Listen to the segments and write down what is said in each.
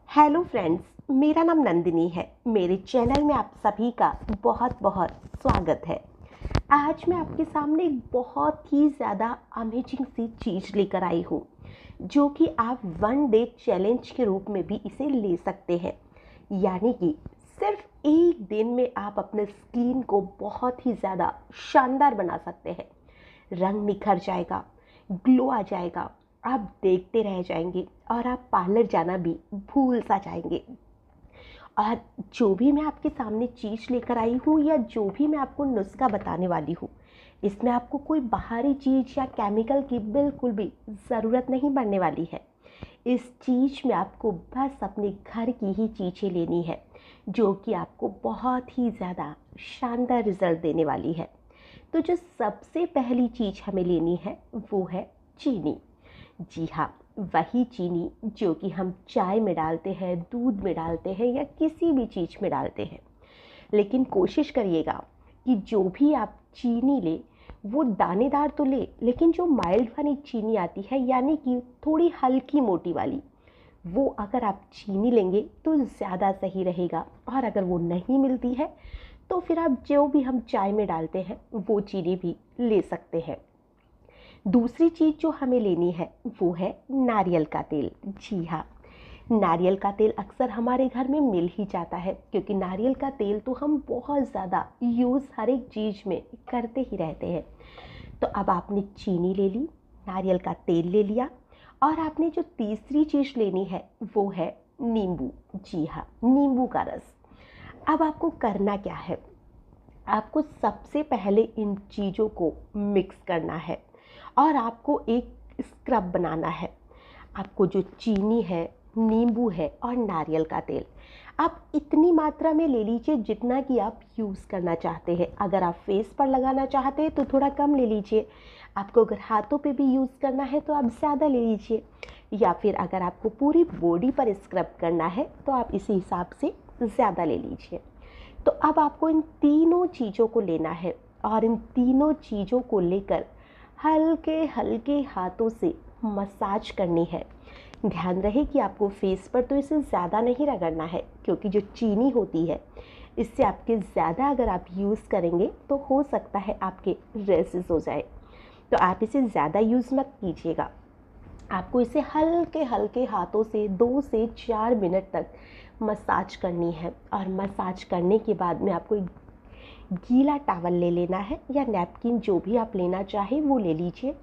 Hello friends, मेरा नाम नंदिनी है। मेरे चैनल में आप सभी का बहुत बहुत स्वागत है। आज मैं आपके सामने एक बहुत ही ज़्यादा अमेजिंग सी चीज़ लेकर आई हूँ, जो कि आप 1 डे चैलेंज के रूप में भी इसे ले सकते हैं। यानी कि सिर्फ एक दिन में आप अपने स्किन को बहुत ही ज़्यादा शानदार बना सकते हैं। रंग निखर जाएगा, ग्लो आ जाएगा, आप देखते रह जाएंगे और आप पार्लर जाना भी भूल सा जाएंगे। और जो भी मैं आपके सामने चीज़ लेकर आई हूँ या जो भी मैं आपको नुस्खा बताने वाली हूँ, इसमें आपको कोई बाहरी चीज़ या केमिकल की बिल्कुल भी ज़रूरत नहीं पड़ने वाली है। इस चीज़ में आपको बस अपने घर की ही चीज़ें लेनी है, जो कि आपको बहुत ही ज़्यादा शानदार रिज़ल्ट देने वाली है। तो जो सबसे पहली चीज़ हमें लेनी है वो है चीनी। जी हाँ, वही चीनी जो कि हम चाय में डालते हैं, दूध में डालते हैं या किसी भी चीज़ में डालते हैं। लेकिन कोशिश करिएगा कि जो भी आप चीनी ले वो दानेदार तो ले, लेकिन जो माइल्ड वाली चीनी आती है, यानी कि थोड़ी हल्की मोटी वाली, वो अगर आप चीनी लेंगे तो ज़्यादा सही रहेगा। और अगर वो नहीं मिलती है तो फिर आप जो भी हम चाय में डालते हैं वो चीनी भी ले सकते हैं। दूसरी चीज़ जो हमें लेनी है वो है नारियल का तेल। जी हाँ, नारियल का तेल अक्सर हमारे घर में मिल ही जाता है, क्योंकि नारियल का तेल तो हम बहुत ज़्यादा यूज़ हर एक चीज़ में करते ही रहते हैं। तो अब आपने चीनी ले ली, नारियल का तेल ले लिया, और आपने जो तीसरी चीज़ लेनी है वो है नींबू। जी हाँ, नींबू का रस। अब आपको करना क्या है, आपको सबसे पहले इन चीज़ों को मिक्स करना है और आपको एक स्क्रब बनाना है। आपको जो चीनी है, नींबू है और नारियल का तेल आप इतनी मात्रा में ले लीजिए जितना कि आप यूज़ करना चाहते हैं। अगर आप फेस पर लगाना चाहते हैं तो थोड़ा कम ले लीजिए। आपको अगर हाथों पे भी यूज़ करना है तो आप ज़्यादा ले लीजिए, या फिर अगर आपको पूरी बॉडी पर स्क्रब करना है तो आप इसी हिसाब से ज़्यादा ले लीजिए। तो अब आपको इन तीनों चीज़ों को लेना है और इन तीनों चीज़ों को लेकर हल्के हल्के हाथों से मसाज करनी है। ध्यान रहे कि आपको फेस पर तो इसे ज़्यादा नहीं रगड़ना है, क्योंकि जो चीनी होती है इससे आपके ज़्यादा अगर आप यूज़ करेंगे तो हो सकता है आपके रेसेस हो जाए। तो आप इसे ज़्यादा यूज़ मत कीजिएगा। आपको इसे हल्के हल्के हाथों से 2 से 4 मिनट तक मसाज करनी है। और मसाज करने के बाद में आपको एक गीला टॉवल ले लेना है या नैपकिन, जो भी आप लेना चाहें वो ले लीजिए।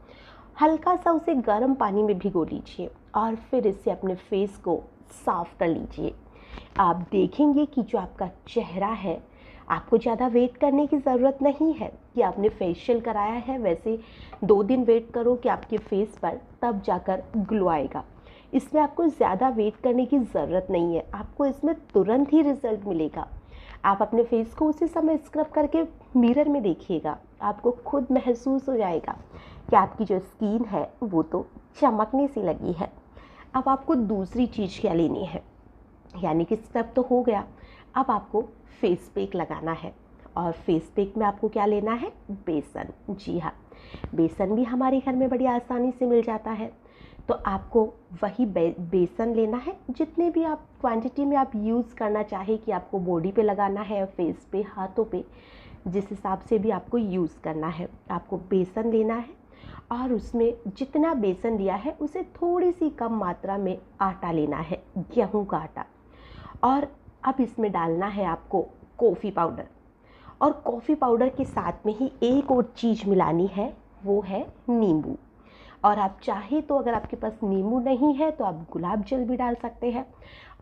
हल्का सा उसे गर्म पानी में भिगो लीजिए और फिर इससे अपने फेस को साफ कर लीजिए। आप देखेंगे कि जो आपका चेहरा है, आपको ज़्यादा वेट करने की ज़रूरत नहीं है कि आपने फेशियल कराया है, वैसे 2 दिन वेट करो कि आपके फेस पर तब जाकर ग्लो आएगा। इसमें आपको ज़्यादा वेट करने की ज़रूरत नहीं है, आपको इसमें तुरंत ही रिज़ल्ट मिलेगा। आप अपने फेस को उसी समय स्क्रब करके मिरर में देखिएगा, आपको खुद महसूस हो जाएगा कि आपकी जो स्किन है वो तो चमकने सी लगी है। अब आपको दूसरी चीज़ क्या लेनी है, यानी कि स्क्रब तो हो गया, अब आपको फेस पैक लगाना है। और फेस पैक में आपको क्या लेना है, बेसन। जी हाँ, बेसन भी हमारे घर में बड़ी आसानी से मिल जाता है। तो आपको वही बेसन लेना है, जितने भी आप क्वांटिटी में आप यूज़ करना चाहे कि आपको बॉडी पे लगाना है, फेस पे, हाथों पे, जिस हिसाब से भी आपको यूज़ करना है। आपको बेसन लेना है और उसमें जितना बेसन लिया है उसे थोड़ी सी कम मात्रा में आटा लेना है, गेहूं का आटा। और अब इसमें डालना है आपको कॉफ़ी पाउडर, और कॉफ़ी पाउडर के साथ में ही एक और चीज़ मिलानी है, वो है नींबू। और आप चाहे तो अगर आपके पास नींबू नहीं है तो आप गुलाब जल भी डाल सकते हैं,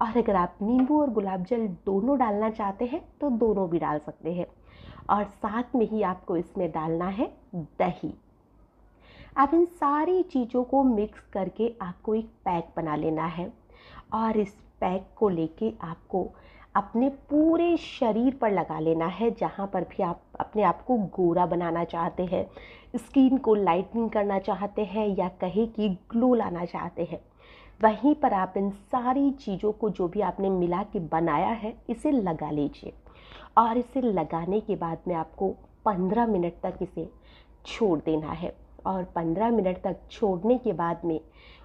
और अगर आप नींबू और गुलाब जल दोनों डालना चाहते हैं तो दोनों भी डाल सकते हैं। और साथ में ही आपको इसमें डालना है दही। अब इन सारी चीज़ों को मिक्स करके आपको एक पैक बना लेना है, और इस पैक को लेके आपको अपने पूरे शरीर पर लगा लेना है। जहाँ पर भी आप अपने आप को गोरा बनाना चाहते हैं, स्किन को लाइटनिंग करना चाहते हैं, या कहे कि ग्लो लाना चाहते हैं, वहीं पर आप इन सारी चीज़ों को जो भी आपने मिला के बनाया है इसे लगा लीजिए। और इसे लगाने के बाद में आपको 15 मिनट तक इसे छोड़ देना है। और 15 मिनट तक छोड़ने के बाद में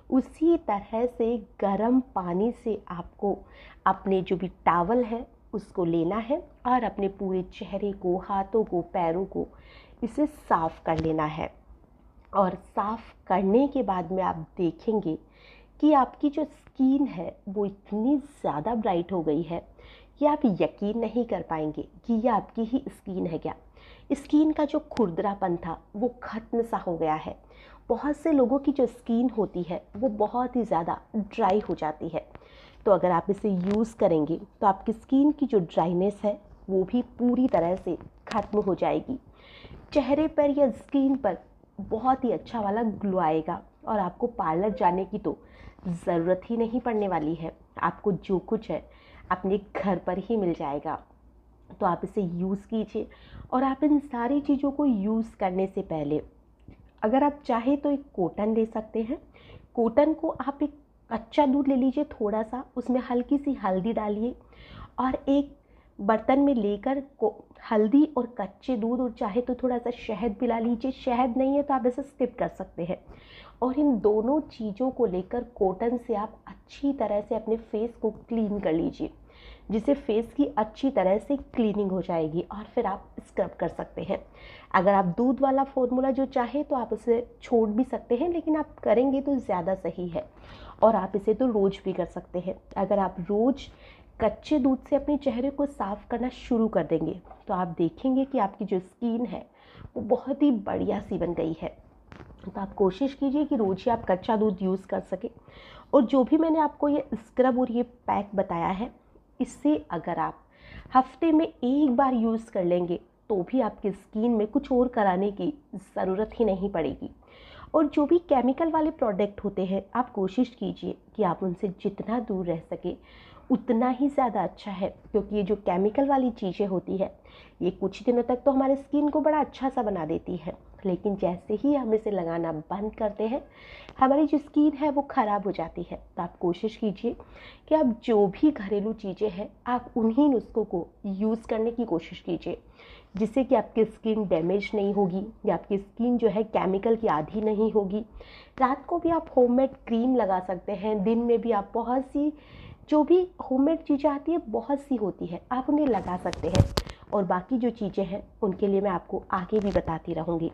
उसी तरह से गर्म पानी से आपको अपने जो भी टॉवल है उसको लेना है और अपने पूरे चेहरे को, हाथों को, पैरों को इसे साफ़ कर लेना है। और साफ़ करने के बाद में आप देखेंगे कि आपकी जो स्किन है वो इतनी ज़्यादा ब्राइट हो गई है कि आप यकीन नहीं कर पाएंगे कि ये आपकी ही स्किन है क्या। स्किन का जो खुरदरापन था वो ख़त्म सा हो गया है। बहुत से लोगों की जो स्किन होती है वो बहुत ही ज़्यादा ड्राई हो जाती है, तो अगर आप इसे यूज़ करेंगे तो आपकी स्किन की जो ड्राइनेस है वो भी पूरी तरह से ख़त्म हो जाएगी। चेहरे पर या स्किन पर बहुत ही अच्छा वाला ग्लो आएगा और आपको पार्लर जाने की तो ज़रूरत ही नहीं पड़ने वाली है। आपको जो कुछ है अपने घर पर ही मिल जाएगा। तो आप इसे यूज़ कीजिए। और आप इन सारी चीज़ों को यूज़ करने से पहले अगर आप चाहे तो एक कॉटन ले सकते हैं। कॉटन को आप एक कच्चा दूध ले लीजिए थोड़ा सा, उसमें हल्की सी हल्दी डालिए और एक बर्तन में लेकर को हल्दी और कच्चे दूध और चाहे तो थोड़ा सा शहद पिला लीजिए। शहद नहीं है तो आप इसे स्किप कर सकते हैं। और इन दोनों चीज़ों को लेकर कॉटन से आप अच्छी तरह से अपने फेस को क्लीन कर लीजिए, जिससे फेस की अच्छी तरह से क्लीनिंग हो जाएगी और फिर आप स्क्रब कर सकते हैं। अगर आप दूध वाला फॉर्मूला जो चाहे तो आप उसे छोड़ भी सकते हैं, लेकिन आप करेंगे तो ज़्यादा सही है। और आप इसे तो रोज़ भी कर सकते हैं। अगर आप रोज़ कच्चे दूध से अपने चेहरे को साफ़ करना शुरू कर देंगे तो आप देखेंगे कि आपकी जो स्किन है वो बहुत ही बढ़िया सी बन गई है। तो आप कोशिश कीजिए कि रोज़ ही आप कच्चा दूध यूज़ कर सकें। और जो भी मैंने आपको ये स्क्रब और ये पैक बताया है, इससे अगर आप हफ्ते में एक बार यूज़ कर लेंगे तो भी आपकी स्किन में कुछ और कराने की ज़रूरत ही नहीं पड़ेगी। और जो भी केमिकल वाले प्रोडक्ट होते हैं आप कोशिश कीजिए कि आप उनसे जितना दूर रह सके उतना ही ज़्यादा अच्छा है, क्योंकि ये जो केमिकल वाली चीज़ें होती है ये कुछ दिनों तक तो हमारे स्किन को बड़ा अच्छा सा बना देती है, लेकिन जैसे ही हम इसे लगाना बंद करते हैं हमारी जो स्किन है वो ख़राब हो जाती है। तो आप कोशिश कीजिए कि आप जो भी घरेलू चीज़ें हैं आप उन्हीं नुस्खों को यूज़ करने की कोशिश कीजिए, जिससे कि आपकी स्किन डैमेज नहीं होगी या आपकी स्किन जो है केमिकल की आदी नहीं होगी। रात को भी आप होममेड क्रीम लगा सकते हैं, दिन में भी आप बहुत सी जो भी होममेड चीज़ें आती है बहुत सी होती है आप उन्हें लगा सकते हैं। और बाकी जो चीज़ें हैं उनके लिए मैं आपको आगे भी बताती रहूँगी।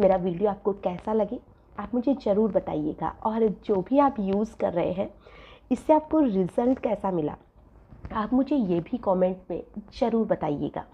मेरा वीडियो आपको कैसा लगे आप मुझे ज़रूर बताइएगा, और जो भी आप यूज़ कर रहे हैं इससे आपको रिज़ल्ट कैसा मिला आप मुझे ये भी कमेंट में ज़रूर बताइएगा।